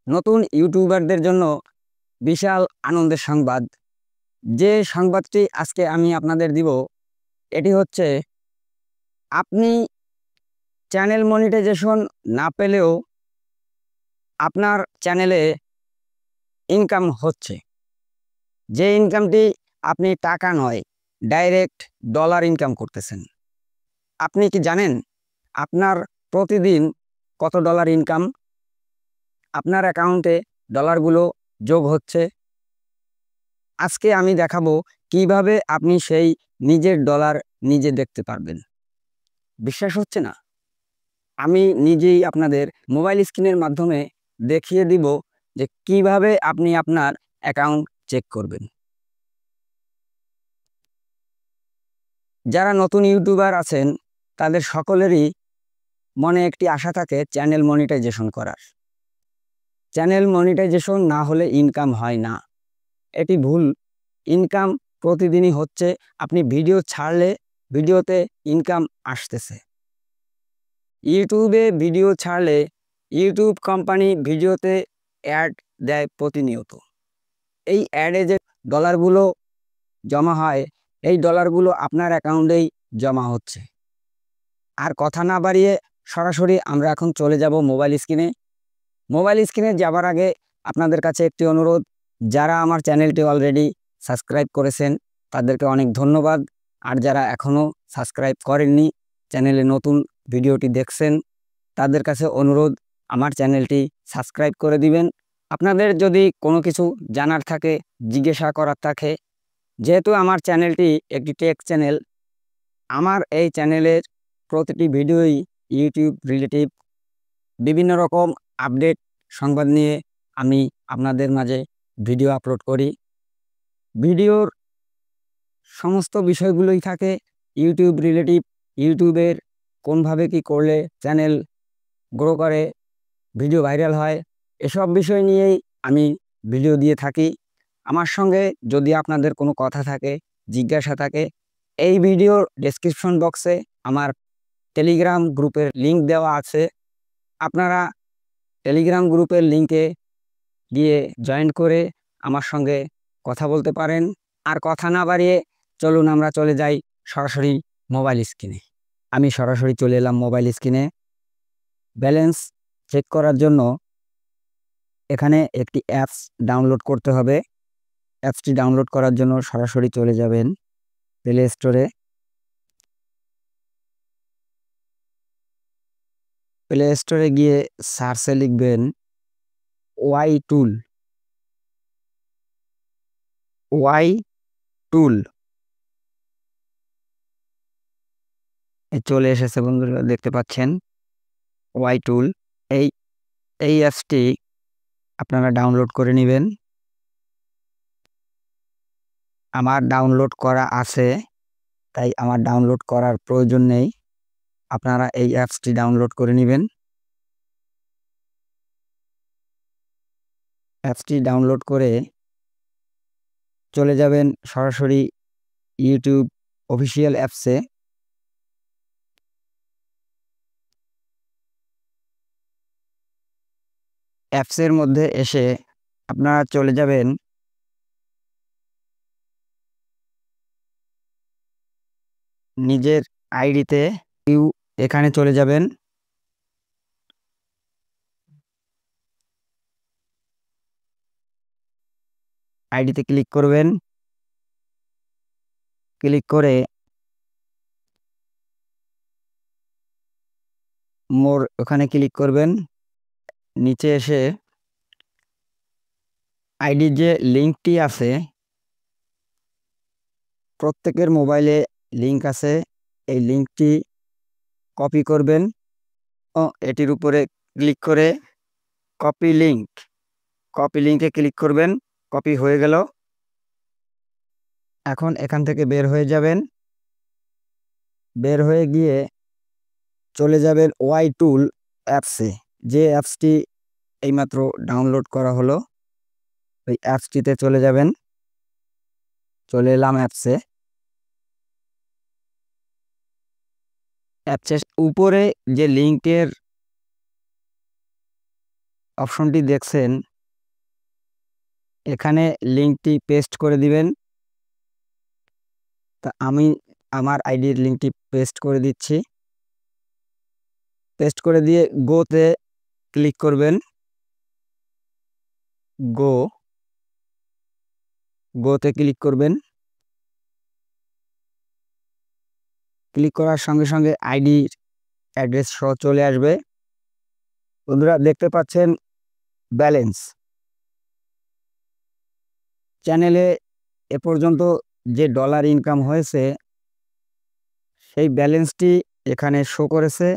নতুন ইউটিউবারদের জন্য বিশাল আনন্দের সংবাদ। যে সংবাদটি আজকে আমি আপনাদের দিব, এটি হচ্ছে আপনি চ্যানেল মনিটাইজেশন না পেলেও আপনার চ্যানেলে ইনকাম হচ্ছে। যে ইনকামটি আপনি টাকা নয়, ডাইরেক্ট ডলার ইনকাম করতেছেন। আপনি কি জানেন আপনার প্রতিদিন কত ডলার ইনকাম? আপনার অ্যাকাউন্টে ডলারগুলো যোগ হচ্ছে। আজকে আমি দেখাবো কিভাবে আপনি সেই নিজের ডলার নিজে দেখতে পারবেন। বিশ্বাস হচ্ছে না? আমি নিজেই আপনাদের মোবাইল স্ক্রিনের মাধ্যমে দেখিয়ে দিব যে কিভাবে আপনি আপনার অ্যাকাউন্ট চেক করবেন। যারা নতুন ইউটিউবার আছেন তাদের সকলেরই মনে একটি আশা থাকে চ্যানেল মনিটাইজেশন করার। চ্যানেল মনিটাইজেশন না হলে ইনকাম হয় না, এটি ভুল। ইনকাম প্রতিদিনই হচ্ছে। আপনি ভিডিও ছাড়লে ভিডিওতে ইনকাম আসতেছে। ইউটিউবে ভিডিও ছাড়লে ইউটিউব কোম্পানি ভিডিওতে অ্যাড দেয় প্রতিনিয়ত। এই অ্যাডে যে ডলারগুলো জমা হয়, এই ডলারগুলো আপনার অ্যাকাউন্টেই জমা হচ্ছে। আর কথা না বাড়িয়ে সরাসরি আমরা এখন চলে যাব মোবাইল স্ক্রিনে। মোবাইল স্ক্রিনে যাবার আগে আপনাদের কাছে একটি অনুরোধ, যারা আমার চ্যানেলটি অলরেডি সাবস্ক্রাইব করেছেন তাদেরকে অনেক ধন্যবাদ। আর যারা এখনও সাবস্ক্রাইব করেননি, চ্যানেলে নতুন ভিডিওটি দেখছেন, তাদের কাছে অনুরোধ আমার চ্যানেলটি সাবস্ক্রাইব করে দিবেন। আপনাদের যদি কোনো কিছু জানার থাকে, জিজ্ঞাসা করার থাকে, যেহেতু আমার চ্যানেলটি একটি টেক চ্যানেল, আমার এই চ্যানেলের প্রতিটি ভিডিওই ইউটিউব রিলেটিভ বিভিন্ন রকম আপডেট সংবাদ নিয়ে আমি আপনাদের মাঝে ভিডিও আপলোড করি। ভিডিওর সমস্ত বিষয়গুলোই থাকে ইউটিউব রিলেটিভ। ইউটিউবের কোনভাবে কি করলে চ্যানেল গ্রো করে, ভিডিও ভাইরাল হয়, এসব বিষয় নিয়েই আমি ভিডিও দিয়ে থাকি। আমার সঙ্গে যদি আপনাদের কোনো কথা থাকে, জিজ্ঞাসা থাকে, এই ভিডিওর ডেসক্রিপশন বক্সে আমার টেলিগ্রাম গ্রুপের লিংক দেওয়া আছে। আপনারা টেলিগ্রাম গ্রুপের লিংকে গিয়ে জয়েন করে আমার সঙ্গে কথা বলতে পারেন। আর কথা না বাড়িয়ে চলুন আমরা চলে যাই সরাসরি মোবাইল স্ক্রিনে। আমি সরাসরি চলে এলাম মোবাইল স্ক্রিনে। ব্যালেন্স চেক করার জন্য এখানে একটি অ্যাপস ডাউনলোড করতে হবে। অ্যাপসটি ডাউনলোড করার জন্য সরাসরি চলে যাবেন প্লে স্টোরে। প্লে স্টোরে গিয়ে সার্চে লিখবেন ওয়াই টুল। ওয়াই টুল চলে এসেছে বন্ধুরা, দেখতে পাচ্ছেন ওয়াই টুল। এই এই অ্যাপসটি আপনারা ডাউনলোড করে নেবেন। আমার ডাউনলোড করা আছে, তাই আমার ডাউনলোড করার প্রয়োজন নেই। আপনারা এই অ্যাপসটি ডাউনলোড করে নেবেন। অ্যাপসটি ডাউনলোড করে চলে যাবেন সরাসরি ইউটিউব অফিসিয়াল অ্যাপসে। অ্যাপসের মধ্যে এসে আপনারা চলে যাবেন নিজের আইডিতে। এখানে চলে যাবেন। আইডিতে ক্লিক করবেন। ক্লিক করে মোর ওখানে ক্লিক করবেন। নিচে এসে আইডির যে লিঙ্কটি আছে, প্রত্যেকের মোবাইলে লিঙ্ক আছে, এই লিঙ্কটি কপি করবেন ও এটির উপরে ক্লিক করে কপি লিঙ্ক। কপি লিঙ্কে ক্লিক করবেন। কপি হয়ে গেল। এখন এখান থেকে বের হয়ে যাবেন। বের হয়ে গিয়ে চলে যাবেন ওয়াই টুল অ্যাপসে, যে অ্যাপসটি এইমাত্র ডাউনলোড করা হলো। ওই অ্যাপসটিতে চলে যাবেন। চলে এলাম অ্যাপসে। অ্যাপসের উপরে যে লিঙ্কের অপশনটি দেখছেন, এখানে লিঙ্কটি পেস্ট করে দিবেন। তা আমি আমার আইডির লিঙ্কটি পেস্ট করে দিচ্ছি। পেস্ট করে দিয়ে গোতে ক্লিক করবেন। গোতে ক্লিক করবেন। ক্লিক করার সঙ্গে সঙ্গে আইডির অ্যাড্রেস সহ চলে আসবে। বন্ধুরা দেখতে পাচ্ছেন ব্যালেন্স। চ্যানেলে এ পর্যন্ত যে ডলার ইনকাম হয়েছে সেই ব্যালেন্সটি এখানে শো করেছে।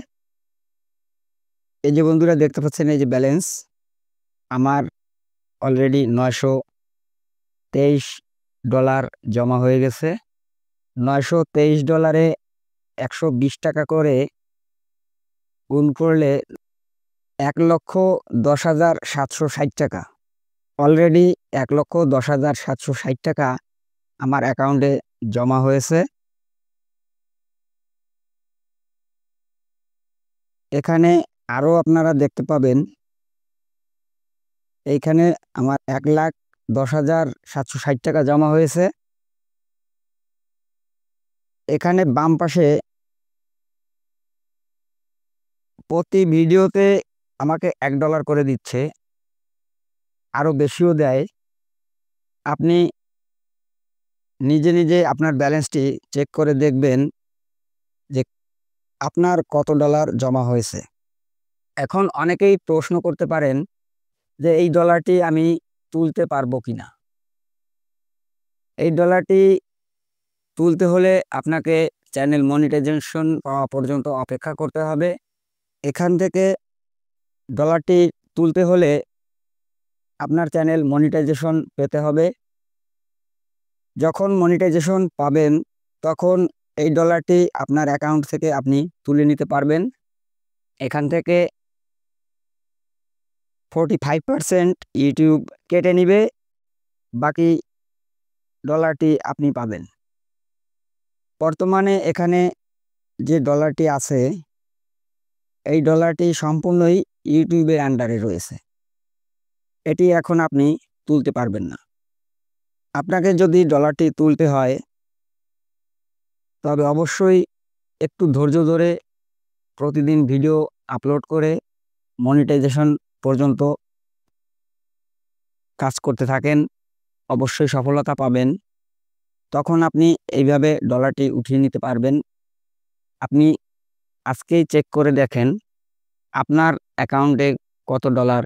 এই যে বন্ধুরা দেখতে পাচ্ছেন, এই যে ব্যালেন্স আমার অলরেডি $923 জমা হয়ে গেছে। $923 120 টাকা করে গুণ করলে 1,10,760 টাকা। অলরেডি 1,10,760 টাকা আমার অ্যাকাউন্টে জমা হয়েছে। এখানে আরও আপনারা দেখতে পাবেন, এইখানে আমার 1,10,760 টাকা জমা হয়েছে। এখানে বাম পাশে প্রতি ভিডিওতে আমাকে $1 করে দিচ্ছে, আরও বেশিও দেয়। আপনি নিজে নিজে আপনার ব্যালেন্সটি চেক করে দেখবেন যে আপনার কত ডলার জমা হয়েছে। এখন অনেকেই প্রশ্ন করতে পারেন যে এই ডলারটি আমি তুলতে পারবো কিনা। এই ডলারটি তুলতে হলে আপনাকে চ্যানেল মনিটাইজেশন পাওয়া পর্যন্ত অপেক্ষা করতে হবে। এখান থেকে ডলারটি তুলতে হলে আপনার চ্যানেল মনিটাইজেশন পেতে হবে। যখন মনিটাইজেশন পাবেন তখন এই ডলারটি আপনার অ্যাকাউন্ট থেকে আপনি তুলে নিতে পারবেন। এখান থেকে 45% ইউটিউব কেটে নিবে, বাকি ডলারটি আপনি পাবেন। বর্তমানে এখানে যে ডলারটি আছে এই ডলারটি সম্পূর্ণই ইউটিউবের আন্ডারে রয়েছে। এটি এখন আপনি তুলতে পারবেন না। আপনাকে যদি ডলারটি তুলতে হয় তবে অবশ্যই একটু ধৈর্য ধরে প্রতিদিন ভিডিও আপলোড করে মনিটাইজেশন পর্যন্ত কাজ করতে থাকেন, অবশ্যই সফলতা পাবেন। তখন আপনি এইভাবে ডলারটি উঠিয়ে নিতে পারবেন। আপনি আজকেই চেক করে দেখেন আপনার অ্যাকাউন্টে কত ডলার